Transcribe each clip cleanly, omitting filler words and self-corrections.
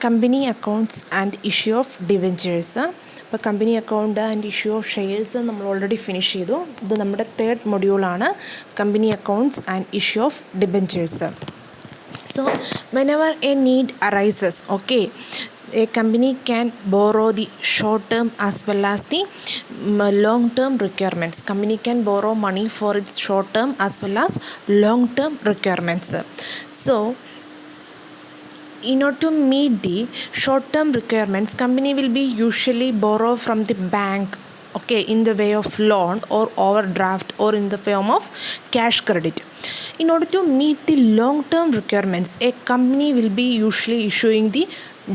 Company accounts and issue of debentures. അപ്പോൾ company account and issue of shares നമ്മൾ already finish ചെയ്തു. ഇത് നമ്മുടെ തേർഡ് മൊഡ്യൂളാണ്, company accounts and issue of debentures. So whenever a need arises, okay, a company can borrow the short term as well as the long term requirements. Company can borrow money for its short term as well as long term requirements. So in order to meet the short term requirements, company will be usually borrow from the bank, okay, in the way of loan or overdraft or in the form of cash credit. In order to meet the long term requirements, a company will be usually issuing the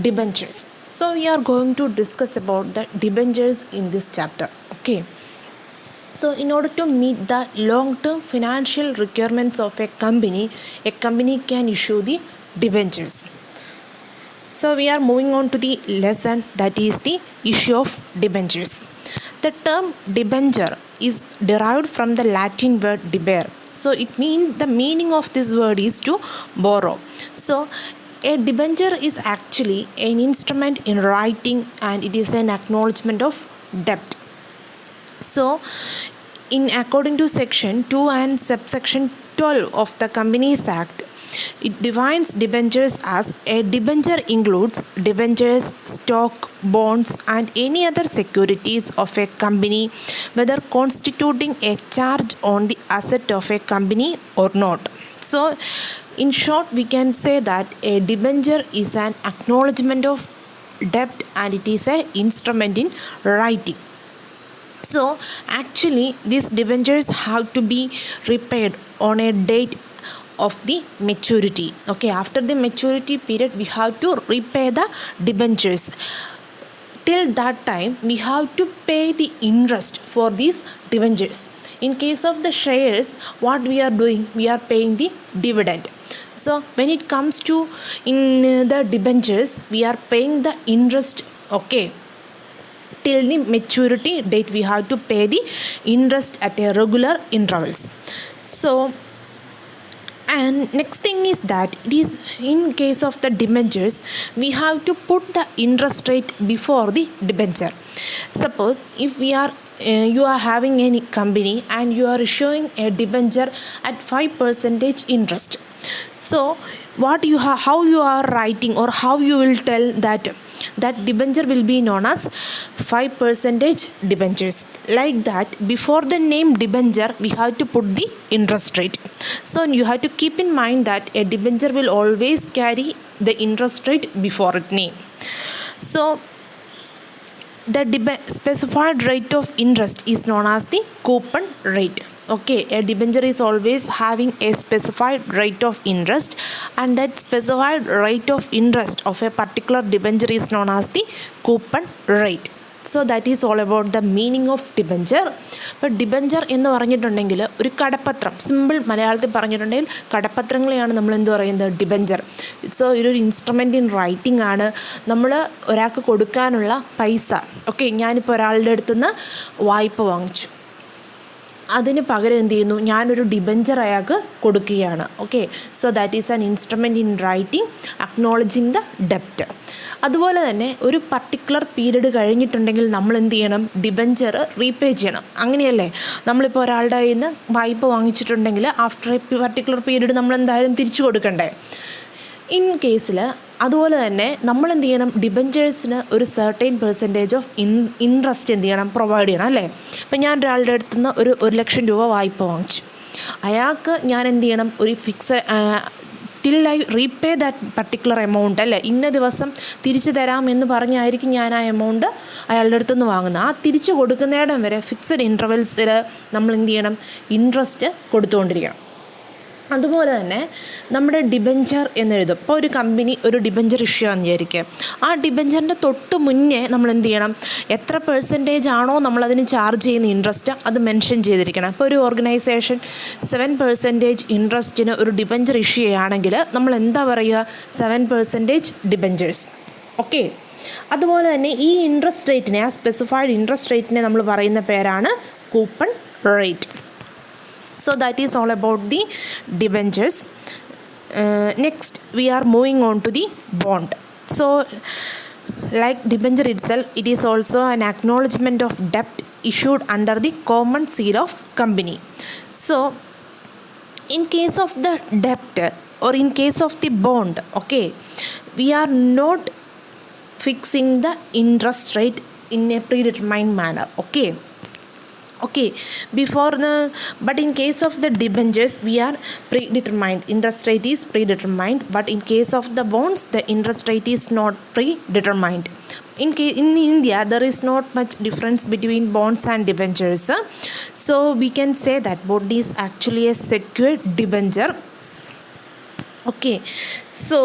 debentures. So we are going to discuss about the debentures in this chapter, okay. So in order to meet the long term financial requirements of a company can issue the debentures. So we are moving on to the lesson, that is the issue of debentures. The term debenture is derived from the Latin word debere. So it means, the meaning of this word is to borrow. So a debenture is actually an instrument in writing and it is an acknowledgement of debt. So according to section 2 and subsection 12 of the Companies Act, it defines debentures as a debenture includes debentures, stock, bonds and any other securities of a company, whether constituting a charge on the asset of a company or not. So in short, we can say that a debenture is an acknowledgement of debt and it is an instrument in writing. So actually these debentures have to be repaid on a date of the maturity, okay. After the maturity period, we have to repay the debentures. Till that time, we have to pay the interest for these debentures. In case of the shares, what we are doing, we are paying the dividend. So when it comes to in the debentures, we are paying the interest, okay. Till the maturity date, we have to pay the interest at a regular intervals. So and next thing is that it is in case of the debentures, we have to put the interest rate before the debenture. Suppose if we are you are having any company and you are issuing a debenture at 5% interest. So what you how you are writing or how you will tell that debenture will be known as 5% debentures. Like that, before the name debenture, we have to put the interest rate. So you have to keep in mind that a debenture will always carry the interest rate before its name. So the specified rate of interest is known as the coupon rate, okay. A debenture is always having a specified rate of interest, and that specified rate of interest of a particular debenture is known as the coupon rate. So that is all about the meaning of debenture. But debenture എന്ന് പറഞ്ഞിട്ടുണ്ടെങ്കിൽ ഒരു കടപ്പത്രം, simple മലയാളത്തിൽ പറഞ്ഞിട്ടുണ്ടെങ്കിൽ കടപ്പത്രങ്ങളെയാണ് നമ്മൾ എന്ത് പറയുന്നത്, debenture. So ഇതൊരു instrument in writing ആണ്. നമ്മൾ ഒരാൾക്ക് കൊടുക്കാനുള്ള പൈസ, ഓക്കെ. ഞാനിപ്പോൾ ഒരാളുടെ അടുത്തുനിന്ന് വായ്പ വാങ്ങിച്ചു, അതിന് പകരം എന്ത് ചെയ്യുന്നു, ഞാനൊരു ഡിബഞ്ചർ അയാൾക്ക് കൊടുക്കുകയാണ്, okay. So that is an instrument in writing acknowledging the ഡെപ്റ്റ്. അതുപോലെ തന്നെ ഒരു പർട്ടിക്കുലർ പീരീഡ് കഴിഞ്ഞിട്ടുണ്ടെങ്കിൽ നമ്മൾ എന്ത് ചെയ്യണം, ഡിബഞ്ചർ റീപേ ചെയ്യണം, അങ്ങനെയല്ലേ. നമ്മളിപ്പോൾ ഒരാളുടെ കയ്യിൽ നിന്ന് വായ്പ വാങ്ങിച്ചിട്ടുണ്ടെങ്കിൽ ആഫ്റ്റർ എ പർട്ടിക്കുലർ പീരീഡ് നമ്മൾ എന്തായാലും തിരിച്ചു കൊടുക്കണ്ടേ. ഇൻ കേസിൽ അതുപോലെ തന്നെ നമ്മൾ എന്ത് ചെയ്യണം, ഡിബഞ്ചേഴ്സിന് ഒരു സർട്ടൈൻ പെർസെൻറ്റേജ് ഓഫ് ഇൻട്രസ്റ്റ് എന്ത് ചെയ്യണം, പ്രൊവൈഡ് ചെയ്യണം, അല്ലേ. ഇപ്പം ഞാൻ ഒരാളുടെ അടുത്ത് നിന്ന് ഒരു 1,00,000 രൂപ വായ്പ വാങ്ങിച്ചു. അയാൾക്ക് ഞാൻ എന്ത് ചെയ്യണം, ഒരു till I repay that particular amount, അല്ലേ. ഇന്ന ദിവസം തിരിച്ചു തരാമെന്ന് പറഞ്ഞായിരിക്കും ഞാൻ ആ എമൗണ്ട് അയാളുടെ അടുത്തുനിന്ന് വാങ്ങുന്നത്. ആ തിരിച്ചു കൊടുക്കുന്നിടം വരെ ഫിക്സഡ് ഇൻ്റർവെൽസിൽ നമ്മൾ എന്ത് ചെയ്യണം, ഇൻട്രസ്റ്റ് കൊടുത്തുകൊണ്ടിരിക്കണം. അതുപോലെ തന്നെ നമ്മുടെ ഡിബഞ്ചർ എന്നെഴുതും. ഇപ്പോൾ ഒരു കമ്പനി ഒരു ഡിബഞ്ചർ ഇഷ്യൂ ആണെന്ന് വിചാരിക്കുക. ആ ഡിബഞ്ചറിൻ്റെ തൊട്ട് മുന്നേ നമ്മൾ എന്ത് ചെയ്യണം, എത്ര പെർസെൻറ്റേജ് ആണോ നമ്മളതിന് ചാർജ് ചെയ്യുന്ന ഇൻട്രസ്റ്റ് അത് മെൻഷൻ ചെയ്തിരിക്കണം. ഇപ്പോൾ ഒരു ഓർഗനൈസേഷൻ 7% ഇൻട്രസ്റ്റിന് ഒരു ഡിബഞ്ചർ ഇഷ്യൂ ചെയ്യുകയാണെങ്കിൽ നമ്മൾ എന്താ പറയുക, 7% ഡിബഞ്ചേഴ്സ്, ഓക്കെ. അതുപോലെ തന്നെ ഈ ഇൻട്രസ്റ്റ് റേറ്റിനെ, ആ സ്പെസിഫൈഡ് ഇൻട്രസ്റ്റ് റേറ്റിനെ നമ്മൾ പറയുന്ന പേരാണ് coupon rate. So that is all about the debentures. Next we are moving on to the bond. So like debenture itself, it is also an acknowledgement of debt issued under the common seal of company. So in case of the debt or in case of the bond, okay, we are not fixing the interest rate in a predetermined manner, okay, before the, but in case of the debentures we are predetermined, interest rate is predetermined, but in case of the bonds the interest rate is not predetermined. In India there is not much difference between bonds and debentures, so we can say that bond is actually a secured debenture. Okay, so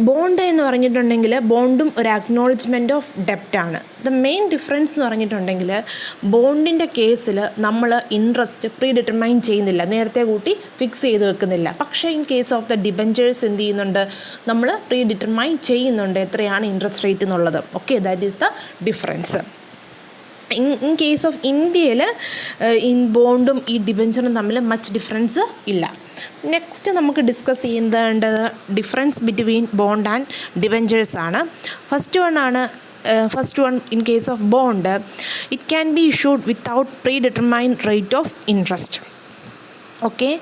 bond എന്ന് പറഞ്ഞിട്ടുണ്ടെങ്കിൽ ബോണ്ടും ഒരു acknowledgement of ഡെപ്റ്റാണ്. The main difference എന്ന് പറഞ്ഞിട്ടുണ്ടെങ്കിൽ ബോണ്ടിൻ്റെ കേസിൽ നമ്മൾ interest pre determine ചെയ്യുന്നില്ല, നേരത്തെ കൂട്ടി ഫിക്സ് ചെയ്ത് വെക്കുന്നില്ല. പക്ഷേ in case of the debentures എന്ത് ചെയ്യുന്നുണ്ട്, നമ്മൾ പ്രീ ഡിറ്റർമൈൻ ചെയ്യുന്നുണ്ട് എത്രയാണ് ഇൻട്രസ്റ്റ് റേറ്റ് എന്നുള്ളത്. Okay, that is the difference. In case of ഇന്ത്യയിൽ ബോണ്ടും ഈ ഡിബെഞ്ചറും തമ്മിൽ മച്ച് ഡിഫറൻസ് ഇല്ല. നെക്സ്റ്റ് നമുക്ക് ഡിസ്കസ് ചെയ്യേണ്ടത് difference between bond and debentures ആണ്. First one in case of bond, it can be issued without predetermined rate of interest. Okay,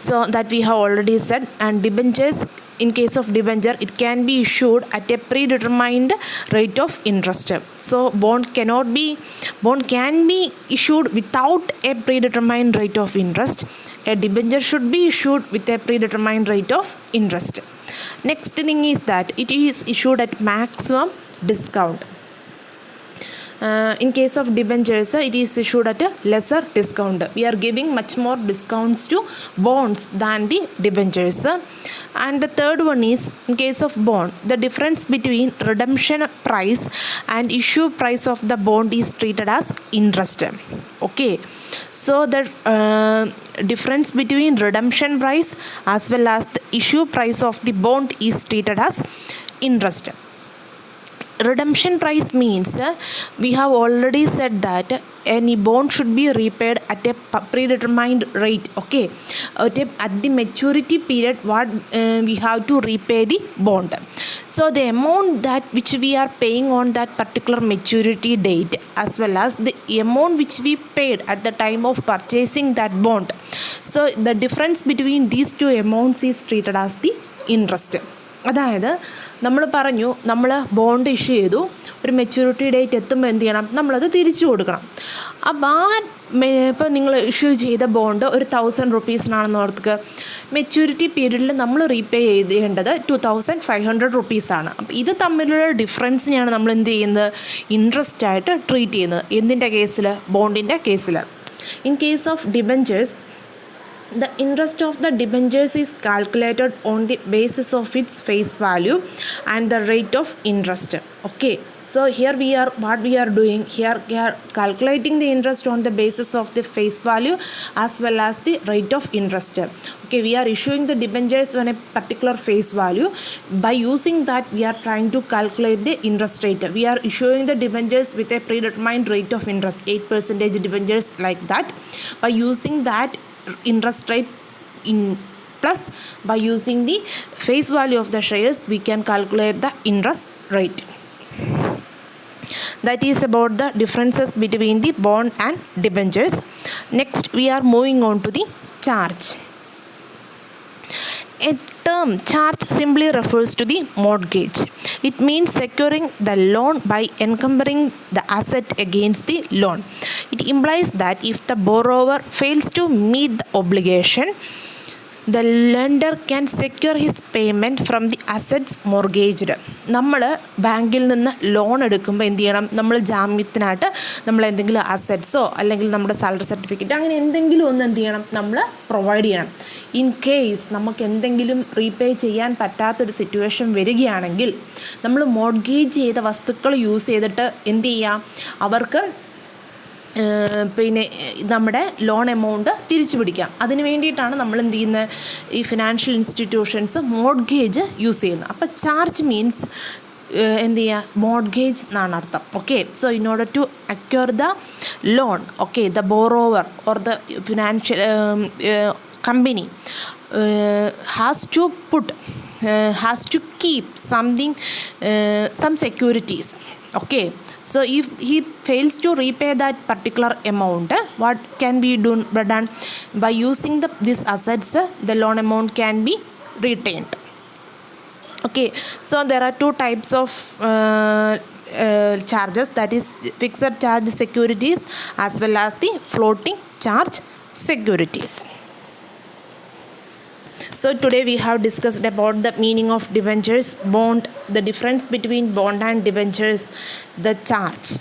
so that we have already said. And debentures, in case of debenture, it can be issued at a predetermined rate of interest. So bond can be issued without a predetermined rate of interest. A debenture should be issued with a predetermined rate of interest. Next thing is that it is issued at maximum discount. In case of debentures, it is issued at a lesser discount. We are giving much more discounts to bonds than the debentures. And the third one is, in case of bond, the difference between redemption price and issue price of the bond is treated as interest. Okay, so the difference between redemption price as well as the issue price of the bond is treated as interest. Redemption price means we have already said that any bond should be repaid at a predetermined rate. Okay, at the maturity period what we have to repay the bond. So the amount that which we are paying on that particular maturity date as well as the amount which we paid at the time of purchasing that bond, so the difference between these two amounts is treated as the interest. അതായത് നമ്മൾ പറഞ്ഞു, നമ്മൾ bond issue ചെയ്തു, ഒരു maturity date എത്തുമ്പോൾ എന്ത് ചെയ്യണം, നമ്മളത് തിരിച്ചു കൊടുക്കണം. അപ്പോൾ ഇപ്പോൾ നിങ്ങൾ ഇഷ്യൂ ചെയ്ത ബോണ്ട് ഒരു 1000 റുപ്പീസിനാണെന്ന് ഓർക്കുക, മെച്യൂരിറ്റി പീരീഡിൽ നമ്മൾ റീപേ ചെയ്യേണ്ടത് 2500 റുപ്പീസാണ്. അപ്പോൾ ഇത് തമ്മിലുള്ള ഡിഫറൻസിനെയാണ് നമ്മൾ എന്ത് ചെയ്യുന്നത്, ഇൻട്രസ്റ്റ് ആയിട്ട് ട്രീറ്റ് ചെയ്യുന്നത്. എന്തിൻ്റെ കേസിൽ, ബോണ്ടിൻ്റെ കേസിൽ. In case of debentures, the interest of the debentures is calculated on the basis of its face value and the rate of interest. Okay, so here what we are doing here, we are calculating the interest on the basis of the face value as well as the rate of interest. Okay, we are issuing the debentures on a particular face value. By using that we are trying to calculate the interest rate. We are issuing the debentures with a predetermined rate of interest, 8% debentures like that. By using that interest rate plus by using the face value of the shares we can calculate the interest rate. That is about the differences between the bond and debentures. Next we are moving on to the charge. A term charge simply refers to the mortgage. It means securing the loan by encumbering the asset against the loan. It implies that if the borrower fails to meet the obligation, the lender can secure his payment from the assets mortgaged. നമ്മൾ ബാങ്കിൽ നിന്ന് loan എടുക്കുമ്പോൾ എന്ത് ചെയ്യണം, നമ്മൾ ജാമ്യത്തിനായിട്ട് നമ്മൾ എന്തെങ്കിലും അസറ്റ്സോ അല്ലെങ്കിൽ നമ്മുടെ സാലറി സർട്ടിഫിക്കറ്റ് അങ്ങനെ എന്തെങ്കിലും ഒന്ന് എന്ത് ചെയ്യണം, നമ്മൾ പ്രൊവൈഡ് ചെയ്യണം. ഇൻ കേസ് നമുക്ക് എന്തെങ്കിലും റീപേ ചെയ്യാൻ പറ്റാത്തൊരു സിറ്റുവേഷൻ വരികയാണെങ്കിൽ നമ്മൾ മോർഗേജ് ചെയ്ത വസ്തുക്കൾ യൂസ് ചെയ്തിട്ട് എന്ത് ചെയ്യാം, അവർക്ക് പിന്നെ നമ്മുടെ ലോൺ എമൗണ്ട് തിരിച്ചു പിടിക്കാം. അതിന് വേണ്ടിയിട്ടാണ് നമ്മൾ എന്ത് ചെയ്യുന്നത്, ഈ ഫിനാൻഷ്യൽ ഇൻസ്റ്റിറ്റ്യൂഷൻസ് മോർഗേജ് യൂസ് ചെയ്യുന്നത്. അപ്പോൾ ചാർജ് മീൻസ് എന്ത് ചെയ്യുക, മോർഗേജ് എന്നാണ് അർത്ഥം. Okay, so in order to acquire the loan, okay, the borrower or the financial company has to put has to keep something, some securities. Okay, so if he fails to repay that particular amount, what can be done by using these assets? The loan amount can be retained. Okay, so there are two types of charges, that is fixed charge securities as well as the floating charge securities. So today we have discussed about the meaning of debentures, bond, the difference between bond and debentures, the charge.